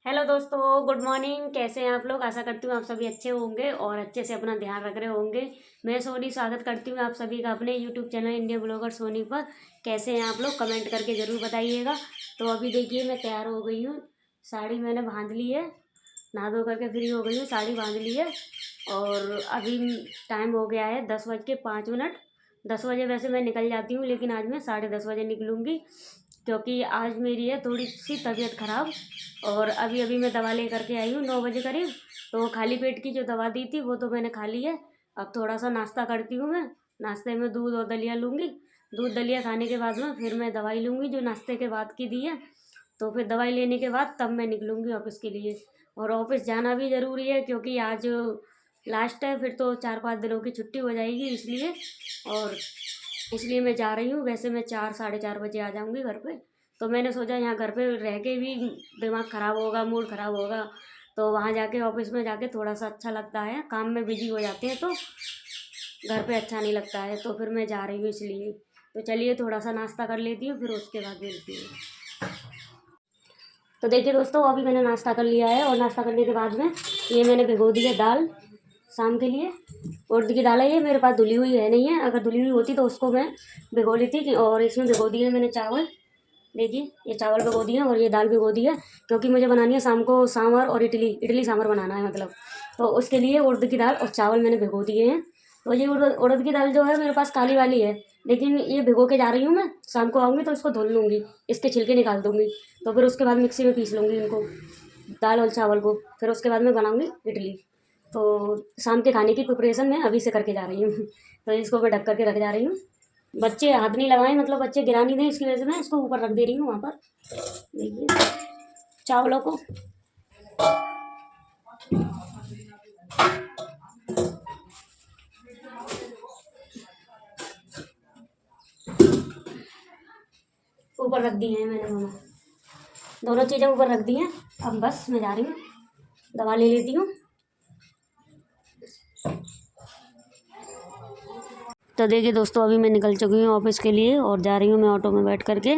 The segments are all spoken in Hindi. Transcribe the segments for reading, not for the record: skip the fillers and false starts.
हेलो दोस्तों, गुड मॉर्निंग। कैसे हैं आप लोग? आशा करती हूँ आप सभी अच्छे होंगे और अच्छे से अपना ध्यान रख रहे होंगे। मैं सोनी स्वागत करती हूँ आप सभी का अपने YouTube channel India blogger Soni पर। कैसे हैं आप लोग? कमेंट करके ज़रूर बताइएगा। तो अभी देखिए मैं तैयार हो गई हूँ। साड़ी मैंने बांध ली है, नहा धो करके फ्री हो गई हूँ, साड़ी बांध ली है। और अभी टाइम हो गया है 10:05। 10 बजे वैसे मैं निकल जाती हूँ, लेकिन आज मैं 10:30 बजे निकलूँगी, क्योंकि आज मेरी है थोड़ी सी तबीयत ख़राब। और अभी अभी मैं दवा ले करके आई हूँ 9 बजे करीब। तो खाली पेट की जो दवा दी थी वो तो मैंने खा ली है। अब थोड़ा सा नाश्ता करती हूँ मैं। नाश्ते में दूध और दलिया लूँगी। दूध दलिया खाने के बाद में फिर मैं दवाई लूँगी जो नाश्ते के बाद की दी है। तो फिर दवाई लेने के बाद तब मैं निकलूँगी ऑफिस के लिए। और ऑफिस जाना भी ज़रूरी है, क्योंकि आज लास्ट है, फिर तो 4-5 दिनों की छुट्टी हो जाएगी इसलिए। और इसलिए मैं जा रही हूँ। वैसे मैं 4-4:30 बजे आ जाऊँगी घर पे। तो मैंने सोचा यहाँ घर पे रह के भी दिमाग ख़राब होगा, मूड ख़राब होगा, तो वहाँ जाके ऑफिस में जाके थोड़ा सा अच्छा लगता है। काम में बिजी हो जाते हैं तो घर पे अच्छा नहीं लगता है। तो फिर मैं जा रही हूँ इसलिए। तो चलिए थोड़ा सा नाश्ता कर लेती हूँ, फिर उसके बाद मिलती हूँ। तो देखिए दोस्तों, अभी मैंने नाश्ता कर लिया है और नाश्ता करने के बाद में ये मैंने भिगो दी है दाल शाम के लिए। उड़द की दाल है ये, मेरे पास धुली हुई है नहीं है। अगर धुली हुई होती तो उसको मैं भिगो ली थी। और इसमें भिगो दिए मैंने चावल। देखिए ये चावल भिगो दिए और ये दाल भिगो दी है, क्योंकि मुझे बनानी है शाम को सांभर और इडली। इडली सांभर बनाना है मतलब। तो उसके लिए उड़द की दाल और चावल मैंने भिगो दिए हैं। तो ये उड़द की दाल जो है मेरे पास काली वाली है, लेकिन ये भिगो के जा रही हूँ मैं। शाम को आऊँगी तो इसको धुल लूँगी, इसके छिलके निकाल दूँगी। तो फिर उसके बाद मिक्सी में पीस लूँगी इनको, दाल और चावल को। फिर उसके बाद मैं बनाऊँगी इडली। तो शाम के खाने की प्रिपरेशन मैं अभी से करके जा रही हूँ। तो इसको मैं ढक करके रख जा रही हूँ। बच्चे हाथ नहीं लगाएं, मतलब बच्चे गिरा नहीं दें, इसकी वजह से मैं इसको ऊपर रख दे रही हूँ वहाँ पर। देखिए चावलों को ऊपर रख दिए हैं मैंने, दोनों चीज़ें ऊपर रख दी हैं। अब बस मैं जा रही हूँ, दवा ले लेती हूँ। तो देखिए दोस्तों, अभी मैं निकल चुकी हूँ ऑफिस के लिए और जा रही हूँ मैं ऑटो में बैठ करके।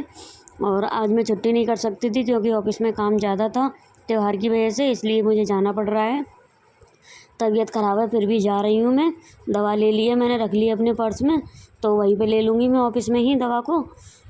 और आज मैं छुट्टी नहीं कर सकती थी, क्योंकि ऑफिस में काम ज़्यादा था त्यौहार की वजह से, इसलिए मुझे जाना पड़ रहा है। तबीयत ख़राब है फिर भी जा रही हूँ मैं। दवा ले ली है मैंने, रख ली है अपने पर्स में। तो वहीं पे ले लूँगी मैं ऑफिस में ही दवा को।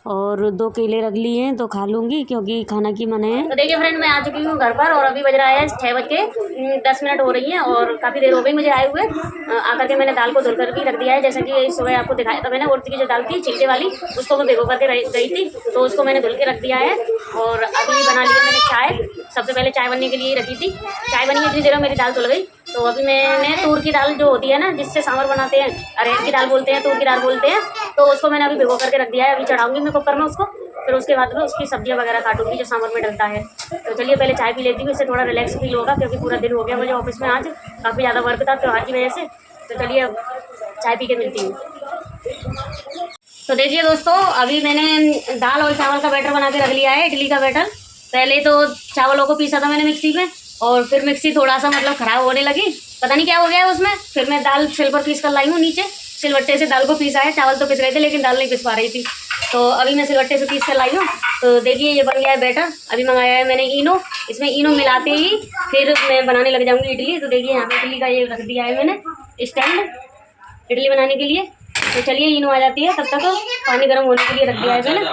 और 2 केले रख लिए हैं तो खा लूँगी, क्योंकि खाना की मना है। तो देखिए फ्रेंड, मैं आ चुकी हूँ घर पर और अभी बज रहा है 6:10 हो रही हैं और काफ़ी देर हो गई मुझे आए हुए। आकर के मैंने दाल को धुल कर भी रख दिया है, जैसा कि सुबह आपको दिखाया था मैंने। उड़द की जो दाल थी छिलके वाली, उसको मैं भिगो करके गई थी, तो उसको मैंने धुल के रख दिया है। और अभी बना लिया मैंने चाय। सबसे पहले चाय बनने के लिए रखी थी। चाय बनी, इतनी देर में मेरी दाल धुल गई। तो अभी मैंने तूर की दाल जो होती है ना, जिससे सांभर बनाते हैं, अरहर की दाल बोलते हैं, तूर की दाल बोलते हैं, तो उसको मैंने अभी भिगो करके रख दिया है। अभी चढ़ाऊंगी मैं कुकर में उसको, फिर उसके बाद में उसकी सब्जियां वगैरह काटूंगी जो सांभर में डलता है। तो चलिए पहले चाय पी लेती हूँ, इससे थोड़ा रिलैक्स फील होगा, क्योंकि पूरा दिन हो गया मुझे ऑफिस में, आज काफ़ी ज़्यादा वर्क था त्योहार की वजह से। तो चलिए अब चाय पी के मिलती हूँ। तो देखिए दोस्तों, अभी मैंने दाल और चावल का बैटर बना के रख लिया है, इडली का बैटर। पहले तो चावलों को पीसा था मैंने मिक्सी में, और फिर मिक्सी थोड़ा सा मतलब ख़राब होने लगी, पता नहीं क्या हो गया है उसमें। फिर मैं दाल सिल पर पीस कर लाई हूँ, नीचे सिलवट्टे से दाल को पीसा है। चावल तो पिस रहे थे लेकिन दाल नहीं पिस पा रही थी, तो अभी मैं सिलवट्टे से पीस कर लाई हूँ। तो देखिए ये बन गया है बैटर। अभी मंगाया है मैंने इनो, इसमें इनो मिलाते ही फिर मैं बनाने लग जाऊँगी इडली। तो देखिए यहाँ पे इडली का ये रख दिया है मैंने स्टैंड इडली बनाने के लिए। तो चलिए इनो आ जाती है, तब तक पानी गर्म होने के लिए रख दिया है मैंने।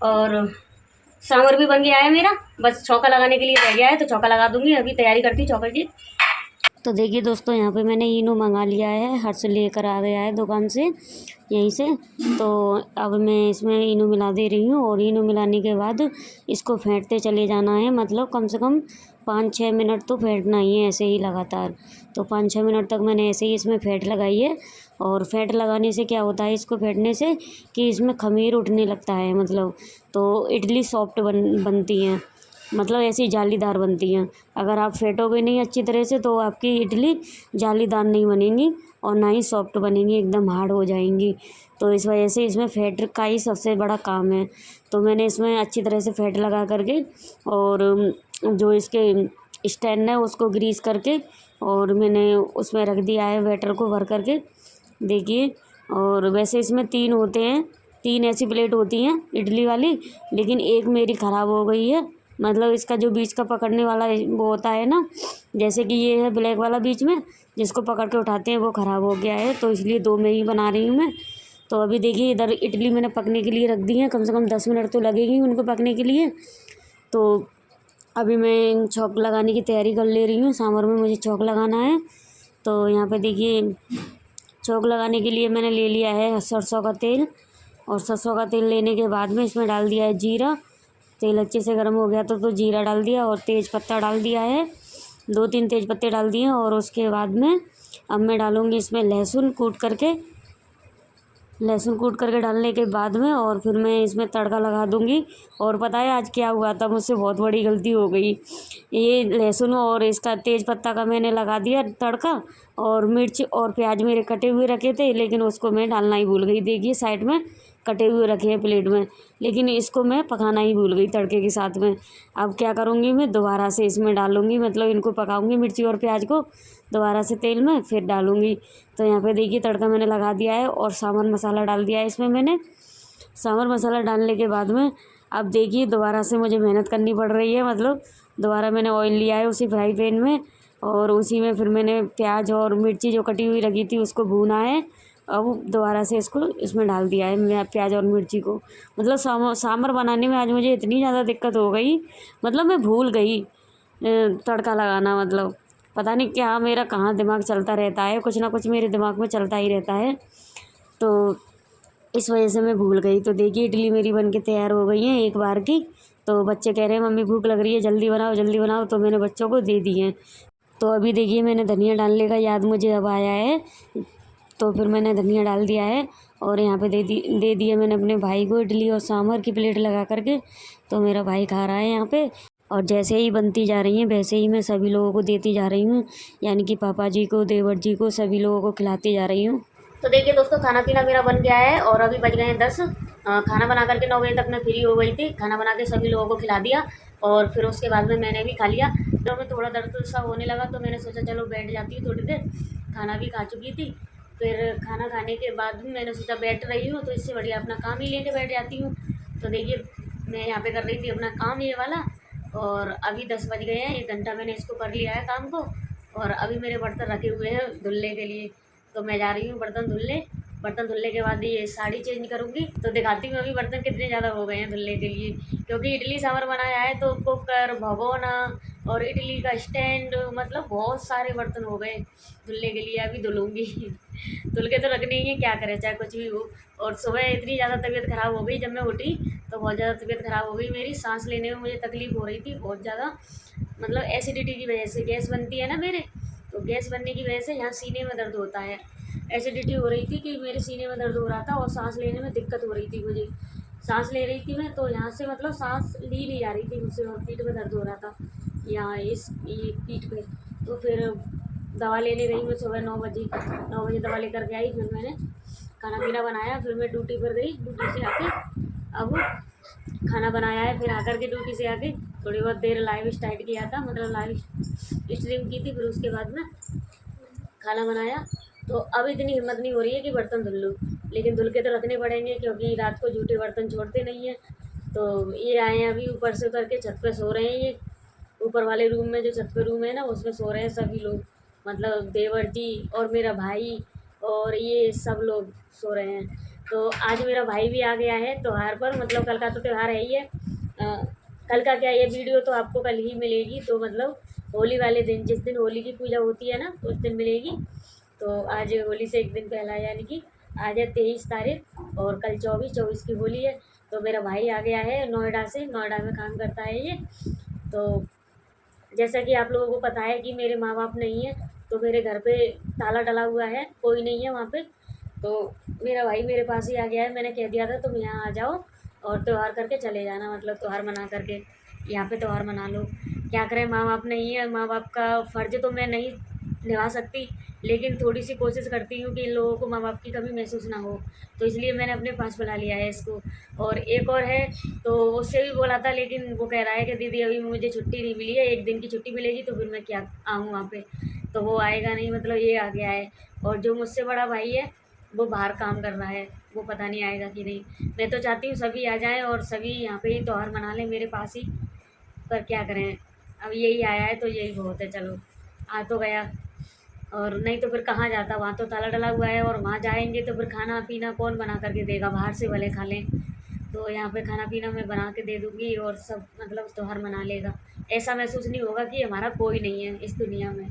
और सांभर भी बन गया है मेरा, बस छौंका लगाने के लिए रह गया है, तो छौंका लगा दूंगी। अभी तैयारी करती हूँ छौंका की। तो देखिए दोस्तों, यहाँ पे मैंने इनो मंगा लिया है, हर्ष लेकर आ गया है दुकान से यहीं से। तो अब मैं इसमें इनो मिला दे रही हूँ, और इनो मिलाने के बाद इसको फेंटते चले जाना है। मतलब कम से कम 5-6 मिनट तो फेंटना ही है ऐसे ही लगातार। तो 5-6 मिनट तक मैंने ऐसे ही इसमें फेंट लगाई है। और फेंट लगाने से क्या होता है, इसको फेंटने से कि इसमें खमीर उठने लगता है, मतलब तो इडली सॉफ्ट बनती हैं, मतलब ऐसी जालीदार बनती हैं। अगर आप फेंटोगे नहीं अच्छी तरह से तो आपकी इडली जालीदार नहीं बनेंगी और ना ही सॉफ्ट बनेंगी, एकदम हार्ड हो जाएंगी। तो इस वजह से इसमें फेंट का ही सबसे बड़ा काम है। तो मैंने इसमें अच्छी तरह से फेंट लगा करके, और जो इसके स्टैंड है उसको ग्रीस करके, और मैंने उसमें रख दिया है बैटर को भर करके। देखिए, और वैसे इसमें 3 होते हैं, 3 ऐसी प्लेट होती हैं इडली वाली, लेकिन एक मेरी ख़राब हो गई है, मतलब इसका जो बीच का पकड़ने वाला वो होता है ना, जैसे कि ये है ब्लैक वाला बीच में जिसको पकड़ के उठाते हैं, वो ख़राब हो गया है, तो इसलिए 2 में ही बना रही हूँ मैं। तो अभी देखिए इधर इडली मैंने पकने के लिए रख दी है, कम से कम 10 मिनट तो लगेगी उनको पकने के लिए। तो अभी मैं छौंक लगाने की तैयारी कर ले रही हूँ। सांभर में मुझे छौंक लगाना है। तो यहाँ पे देखिए छौंक लगाने के लिए मैंने ले लिया है सरसों का तेल, और सरसों का तेल लेने के बाद में इसमें डाल दिया है जीरा। तेल अच्छे से गर्म हो गया तो जीरा डाल दिया और तेज पत्ता डाल दिया है, 2-3 तेज पत्ते डाल दिए। और उसके बाद में अब मैं डालूँगी इसमें लहसुन कूट करके डालने के बाद में, और फिर मैं इसमें तड़का लगा दूँगी। और पता है आज क्या हुआ था, मुझसे बहुत बड़ी गलती हो गई। ये लहसुन और इसका तेज पत्ता का मैंने लगा दिया तड़का, और मिर्च और प्याज मेरे कटे हुए रखे थे, लेकिन उसको मैं डालना ही भूल गई। देखिए साइड में कटे हुए रखे हैं प्लेट में, लेकिन इसको मैं पकाना ही भूल गई तड़के के साथ में। अब क्या करूँगी, मैं दोबारा से इसमें डालूँगी, मतलब इनको पकाऊँगी मिर्ची और प्याज को दोबारा से तेल में, फिर डालूँगी। तो यहाँ पे देखिए तड़का मैंने लगा दिया है और सांभर मसाला डाल दिया है इसमें मैंने। सांभर मसाला डालने के बाद में अब देखिए दोबारा से मुझे मेहनत करनी पड़ रही है, मतलब दोबारा मैंने ऑयल लिया है उसी फ्राई पैन में, और उसी में फिर मैंने प्याज और मिर्ची जो कटी हुई रखी थी उसको भूना है। अब दोबारा से इसको इसमें डाल दिया है मैं प्याज और मिर्ची को। मतलब सांभर बनाने में आज मुझे इतनी ज़्यादा दिक्कत हो गई, मतलब मैं भूल गई तड़का लगाना। मतलब पता नहीं क्या मेरा कहाँ दिमाग चलता रहता है, कुछ ना कुछ मेरे दिमाग में चलता ही रहता है, तो इस वजह से मैं भूल गई। तो देखिए इडली मेरी बन के तैयार हो गई है एक बार की। तो बच्चे कह रहे हैं मम्मी भूख लग रही है, जल्दी बनाओ जल्दी बनाओ, तो मैंने बच्चों को दे दी हैं। तो अभी देखिए मैंने धनिया डालने का याद मुझे अब आया है, तो फिर मैंने धनिया डाल दिया है। और यहाँ पे दे दिया मैंने अपने भाई को इडली और सांभर की प्लेट लगा करके। तो मेरा भाई खा रहा है यहाँ पे, और जैसे ही बनती जा रही हैं वैसे ही मैं सभी लोगों को देती जा रही हूँ, यानी कि पापा जी को, देवर जी को, सभी लोगों को खिलाती जा रही हूँ। तो देखिए दोस्तों खाना पीना मेरा बन गया है, और अभी बज गए हैं 10। खाना बना करके 9 बजे तक मैं फ्री हो गई थी। खाना बना के सभी लोगों को खिला दिया, और फिर उसके बाद में मैंने भी खा लिया। तो मैं थोड़ा दर्द सा होने लगा, तो मैंने सोचा चलो बैठ जाती हूँ थोड़ी देर। खाना भी खा चुकी थी, फिर खाना खाने के बाद भी मैंने सोचा बैठ रही हूँ तो इससे बढ़िया अपना काम ही लेके बैठ जाती हूँ। तो देखिए मैं यहाँ पे कर रही थी अपना काम ये वाला, और अभी 10 बज गए हैं। 1 घंटा मैंने इसको कर लिया है काम को, और अभी मेरे बर्तन रखे हुए हैं धुलने के लिए। तो मैं जा रही हूँ बर्तन धुलने के बाद ये साड़ी चेंज करूँगी। तो दिखाती हूँ अभी बर्तन कितने ज़्यादा हो गए हैं धुलने के लिए, क्योंकि इडली सांभर बनाया है तो कुकर, भगोना और इडली का स्टैंड, मतलब बहुत सारे बर्तन हो गए धुलने के लिए। अभी धुलूँगी धुल के तो रखने ही है, क्या करें चाहे कुछ भी हो। और सुबह इतनी ज़्यादा तबीयत ख़राब हो गई, जब मैं उठी तो बहुत ज़्यादा तबीयत ख़राब हो गई मेरी। सांस लेने में मुझे तकलीफ़ हो रही थी बहुत ज़्यादा, मतलब एसिडिटी की वजह से। गैस बनती है ना मेरे, तो गैस बनने की वजह से यहाँ सीने में दर्द होता है। एसिडिटी हो रही थी कि मेरे सीने में दर्द हो रहा था, और सांस लेने में दिक्कत हो रही थी मुझे। सांस ले रही थी मैं तो यहाँ से मतलब सांस ली नहीं जा रही थी मुझसे, और पीठ में दर्द हो रहा था यहाँ ये पीठ पे। तो फिर दवा लेने गई मैं सुबह 9 बजे दवा लेकर के आई। फिर मैंने खाना पीना बनाया, फिर मैं ड्यूटी पर गई। ड्यूटी से आके अब खाना बनाया है, फिर आकर के ड्यूटी से आके थोड़ी बहुत देर लाइव स्टार्ट किया था, मतलब लाइव स्ट्रीम की थी। फिर उसके बाद में खाना बनाया। तो अब इतनी हिम्मत नहीं हो रही है कि बर्तन धुल लूँ, लेकिन धुल के तो रखने पड़ेंगे, क्योंकि रात को जूठे बर्तन छोड़ते नहीं हैं। तो ये आए हैं अभी ऊपर से उतर के, छत पे सो रहे हैं ये ऊपर वाले रूम में, जो छत पे रूम है ना उसमें सो रहे हैं सभी लोग, मतलब देवर जी और मेरा भाई और ये सब लोग सो रहे हैं। तो आज मेरा भाई भी आ गया है त्योहार पर, मतलब कल का तो त्यौहार है ही है। कल का क्या, ये वीडियो तो आपको कल ही मिलेगी, तो मतलब होली वाले दिन, जिस दिन होली की पूजा होती है ना उस दिन मिलेगी। तो आज होली से एक दिन पहला, यानी कि आज है 23 तारीख और कल 24 की होली है। तो मेरा भाई आ गया है नोएडा से, नोएडा में काम करता है ये। तो जैसा कि आप लोगों को पता है कि मेरे माँ बाप नहीं है, तो मेरे घर पे ताला डला हुआ है, कोई नहीं है वहाँ पे। तो मेरा भाई मेरे पास ही आ गया है। मैंने कह दिया था तुम यहाँ आ जाओ और त्यौहार करके चले जाना, मतलब त्यौहार मना करके यहाँ पे त्यौहार मना लो। क्या करें, माँ बाप नहीं है, माँ बाप का फ़र्ज़ तो मैं नहीं निभा सकती, लेकिन थोड़ी सी कोशिश करती हूँ कि इन लोगों को माँ बाप की कमी महसूस ना हो। तो इसलिए मैंने अपने पास बुला लिया है इसको। और एक और है, तो उससे भी बोला था, लेकिन वो कह रहा है कि दीदी अभी मुझे छुट्टी नहीं मिली है, 1 दिन की छुट्टी मिलेगी तो फिर मैं क्या आऊँ वहाँ पे। तो वो आएगा नहीं, मतलब ये आ गया है। और जो मुझसे बड़ा भाई है वो बाहर काम कर रहा है, वो पता नहीं आएगा कि नहीं। मैं तो चाहती हूँ सभी आ जाएँ और सभी यहाँ पे ही त्यौहार मना लें मेरे पास ही। पर क्या करें, अब यही आया है तो यही बहुत है। चलो आ तो गया, और नहीं तो फिर कहाँ जाता, वहाँ तो ताला डला हुआ है, और वहाँ जाएंगे तो फिर खाना पीना कौन बना करके देगा, बाहर से भले खा लें। तो यहाँ पे खाना पीना मैं बना के दे दूँगी और सब मतलब त्योहार मना लेगा। ऐसा महसूस नहीं होगा कि हमारा कोई नहीं है इस दुनिया में।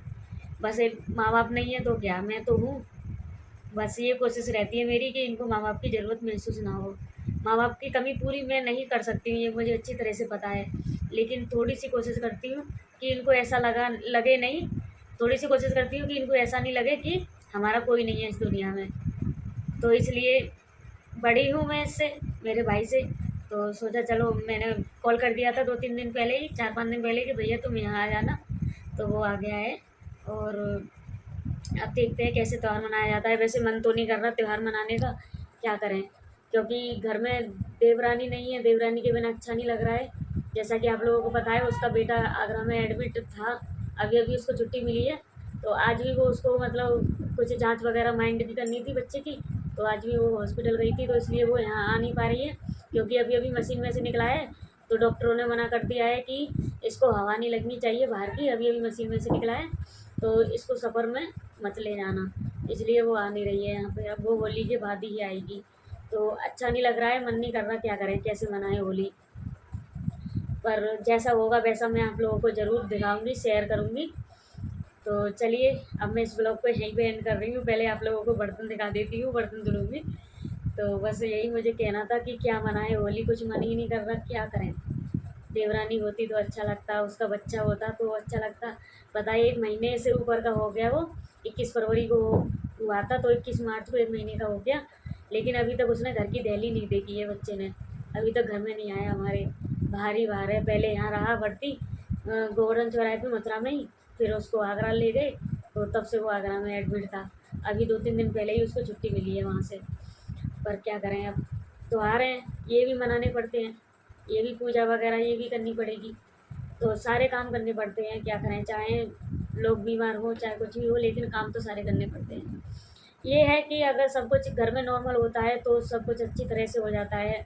बस एक माँ बाप नहीं है तो क्या, मैं तो हूँ। बस ये कोशिश रहती है मेरी कि इनको माँ बाप की ज़रूरत महसूस ना हो। माँ बाप की कमी पूरी मैं नहीं कर सकती हूँ, ये मुझे अच्छी तरह से पता है, लेकिन थोड़ी सी कोशिश करती हूँ कि इनको ऐसा लगे नहीं। थोड़ी सी कोशिश करती हूँ कि इनको ऐसा नहीं लगे कि हमारा कोई नहीं है इस दुनिया में। तो इसलिए बड़ी हूँ मैं इससे, मेरे भाई से, तो सोचा चलो मैंने कॉल कर दिया था 2-3 दिन पहले ही, 4-5 दिन पहले कि भैया तुम यहाँ आ जाना। तो वो आ गया है, और अब देखते हैं कैसे त्यौहार मनाया जाता है। वैसे मन तो नहीं कर रहा त्यौहार मनाने का, क्या करें, क्योंकि घर में देवरानी नहीं है, देवरानी के बिना अच्छा नहीं लग रहा है। जैसा कि आप लोगों को पता है, उसका बेटा आगरा में एडमिट था, अभी अभी उसको छुट्टी मिली है। तो आज भी वो उसको मतलब कुछ जांच वगैरह माइंड की करनी थी बच्चे की, तो आज भी वो हॉस्पिटल गई थी, तो इसलिए वो यहाँ आ नहीं पा रही है, क्योंकि अभी अभी मशीन में से निकला है। तो डॉक्टरों ने मना कर दिया है कि इसको हवा नहीं लगनी चाहिए बाहर की, अभी अभी मशीन में से निकला है, तो इसको सफ़र में मत ले जाना। इसलिए वो आ नहीं रही है यहाँ पे, अब वो होली के बाद ही आएगी। तो अच्छा नहीं लग रहा है, मन नहीं कर रहा, क्या करें, कैसे मनाएं होली। पर जैसा होगा वैसा मैं आप लोगों को ज़रूर दिखाऊंगी, शेयर करूंगी। तो चलिए अब मैं इस ब्लॉग को यहीं पे एंड कर रही हूँ। पहले आप लोगों को बर्तन दिखा देती हूँ, बर्तन धुलूँगी। तो बस यही मुझे कहना था कि क्या मनाएं होली, कुछ मन ही नहीं कर रहा, क्या करें। देवरानी होती तो अच्छा लगता, उसका बच्चा होता तो अच्छा लगता। बताइए 1 महीने से ऊपर का हो गया, वो 21 फरवरी को हुआ था, तो 21 मार्च को 1 महीने का हो गया, लेकिन अभी तक उसने घर की दहली नहीं देखी है बच्चे ने। अभी तक घर में नहीं आया हमारे, बाहर ही बाहर है। पहले यहाँ रहा भर्ती गोवर्धन चौराहे पे मथुरा में ही, फिर उसको आगरा ले गए, तो तब से वो आगरा में एडमिट था। अभी 2-3 दिन पहले ही उसको छुट्टी मिली है वहाँ से। पर क्या करें, अब त्योहार हैं, ये भी मनाने पड़ते हैं, ये भी पूजा वगैरह ये भी करनी पड़ेगी, तो सारे काम करने पड़ते हैं, क्या करें, चाहे लोग बीमार हो चाहे कुछ भी हो, लेकिन काम तो सारे करने पड़ते हैं। ये है कि अगर सब कुछ घर में नॉर्मल होता है तो सब कुछ अच्छी तरह से हो जाता है,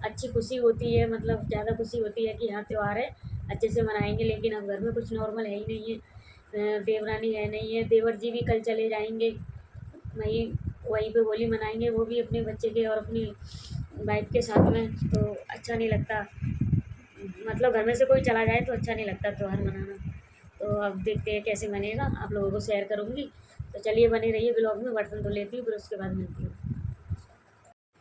अच्छी खुशी होती है, मतलब ज़्यादा खुशी होती है कि हाँ त्यौहार है, अच्छे से मनाएंगे। लेकिन अब घर में कुछ नॉर्मल है ही नहीं है, देवरानी है नहीं है, देवर जी भी कल चले जाएंगे, वहीं वहीं पे होली मनाएंगे, वो भी अपने बच्चे के और अपनी वाइफ के साथ में, तो अच्छा नहीं लगता। मतलब घर में से कोई चला जाए तो अच्छा नहीं लगता त्यौहार मनाना। तो अब देखते हैं कैसे बनेगा, आप लोगों को शेयर करूँगी। तो चलिए बने रहिए ब्लॉग में, बर्तन धुल लेती हूँ, फिर उसके बाद मिलती हूँ।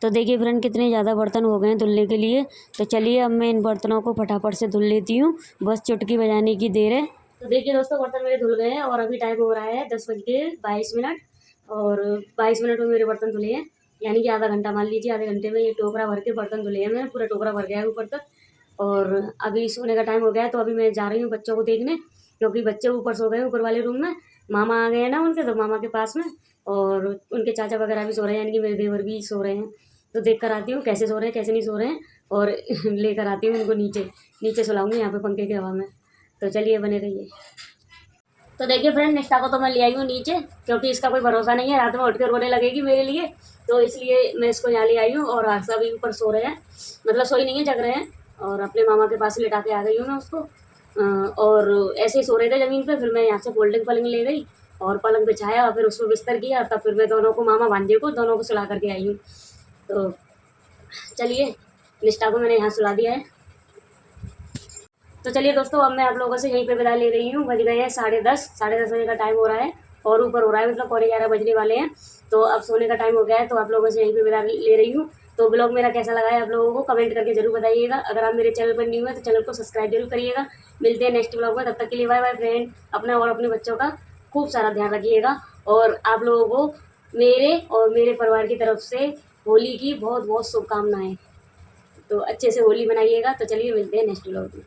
तो देखिए फ्रेंड, कितने ज़्यादा बर्तन हो गए हैं धुलने के लिए। तो चलिए अब मैं इन बर्तनों को फटाफट से धुल लेती हूँ, बस चुटकी बजाने की देर है। तो देखिए दोस्तों, बर्तन मेरे धुल गए हैं, और अभी टाइम हो रहा है 10:22, और 22 मिनट में मेरे बर्तन धुले हैं, यानी कि आधा घंटा मान लीजिए। आधे घंटे में ये टोकरा भर के बर्तन धुले हैं, मैंने पूरा टोकरा भर गया है ऊपर तक। और अभी सोने का टाइम हो गया है, तो अभी मैं जा रही हूँ बच्चों को देखने, क्योंकि बच्चे ऊपर सो गए ऊपर वाले रूम में। मामा आ गए हैं ना उनके, तो मामा के पास में, और उनके चाचा वगैरह भी सो रहे हैं, यानी कि मेरे देवर भी सो रहे हैं। तो देख कर आती हूँ कैसे सो रहे हैं कैसे नहीं सो रहे हैं, और लेकर आती हूँ उनको नीचे, नीचे सुलाऊंगी यहाँ पे पंखे की हवा में। तो चलिए बने रहिए। तो देखिए फ्रेंड, निष्ठा को तो मैं ले आई हूँ नीचे, क्योंकि इसका कोई भरोसा नहीं है, रात में उठ कर रोने लगेगी मेरे लिए, तो इसलिए मैं इसको यहाँ ले आई हूँ। और आशा भी ऊपर सो रहे हैं, मतलब सोई नहीं है, जग रहे हैं, और अपने मामा के पास लेटा के आ गई हूँ मैं उसको। और ऐसे ही सो रहे थे ज़मीन पे, फिर मैं यहाँ से फोल्डिंग पलंग ले गई और पलंग बिछाया, फिर उसको बिस्तर किया, तब फिर मैं दोनों को, मामा भांजे को, दोनों को सुला करके आई हूँ। तो चलिए, निष्ठा को मैंने यहाँ सुला दिया है। तो चलिए दोस्तों, अब मैं आप लोगों से यहीं पे विदा ले रही हूँ। बज गए हैं 10:30, 10:30 बजे का टाइम हो रहा है, और ऊपर हो रहा है, मतलब 11:15 बजने वाले हैं। तो अब सोने का टाइम हो गया है, तो आप लोगों से यहीं पे विदा ले रही हूँ। तो ब्लॉग मेरा कैसा लगा है आप लोगों को कमेंट करके जरूर बताइएगा। अगर आप मेरे चैनल पर न्यू है तो चैनल को सब्सक्राइब जरूर करिएगा। मिलते हैं नेक्स्ट ब्लॉग में, तब तक के लिए बाय बाय फ्रेंड। अपना और अपने बच्चों का खूब सारा ध्यान रखिएगा, और आप लोगों को मेरे और मेरे परिवार की तरफ से होली की बहुत बहुत शुभकामनाएँ। तो अच्छे से होली मनाइएगा। तो चलिए मिलते हैं नेक्स्ट ब्लॉग में।